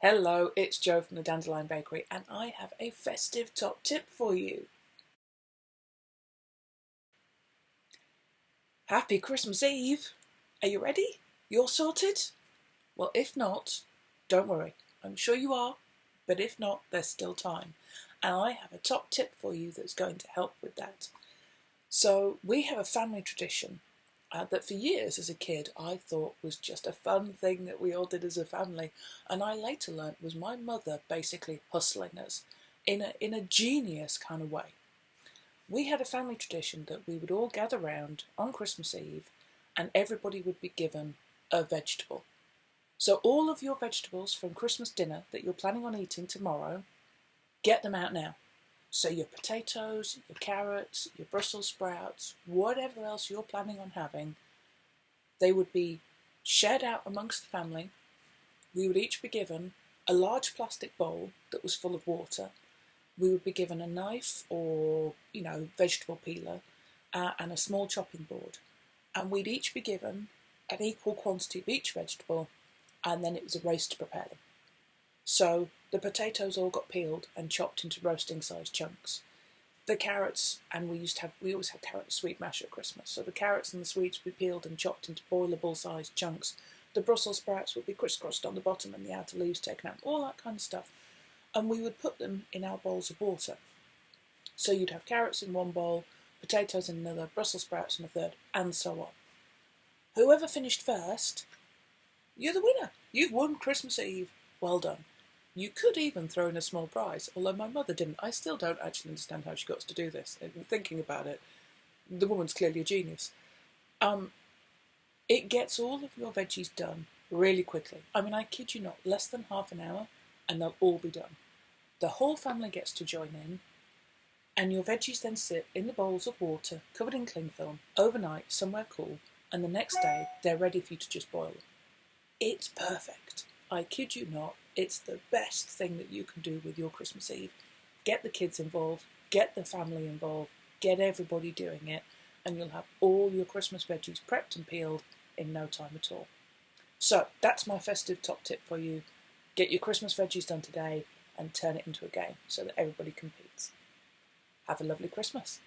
Hello, it's Jo from the Dandelion Bakery, and I have a festive top tip for you. Happy Christmas Eve! Are you ready? You're sorted? Well, if not, don't worry. I'm sure you are, but if not, there's still time. And I have a top tip for you that's going to help with that. So, we have a family tradition that for years as a kid I thought was just a fun thing that we all did as a family, and I later learnt was my mother basically hustling us in a genius kind of way. We had a family tradition that we would all gather round on Christmas Eve and everybody would be given a vegetable. So all of your vegetables from Christmas dinner that you're planning on eating tomorrow, get them out now. So your potatoes, your carrots, your Brussels sprouts, whatever else you're planning on having, they would be shared out amongst the family. We would each be given a large plastic bowl that was full of water. We would be given a knife or, vegetable peeler and a small chopping board. And we'd each be given an equal quantity of each vegetable, and then it was a race to prepare them. So the potatoes all got peeled and chopped into roasting sized chunks. The carrots, and we always had carrot and sweet mash at Christmas, so the carrots and the sweets would be peeled and chopped into boilable sized chunks. The Brussels sprouts would be crisscrossed on the bottom and the outer leaves taken out, all that kind of stuff. And we would put them in our bowls of water. So you'd have carrots in one bowl, potatoes in another, Brussels sprouts in a third, and so on. Whoever finished first, you're the winner. You've won Christmas Eve. Well done. You could even throw in a small prize, although my mother didn't. I still don't actually understand how she got us to do this. And thinking about it, the woman's clearly a genius. It gets all of your veggies done really quickly. I mean, I kid you not, less than half an hour, and they'll all be done. The whole family gets to join in, and your veggies then sit in the bowls of water, covered in cling film, overnight, somewhere cool, and the next day, they're ready for you to just boil them. It's perfect. I kid you not, it's the best thing that you can do with your Christmas Eve. Get the kids involved, get the family involved, get everybody doing it, and you'll have all your Christmas veggies prepped and peeled in no time at all. So, that's my festive top tip for you. Get your Christmas veggies done today and turn it into a game so that everybody competes. Have a lovely Christmas.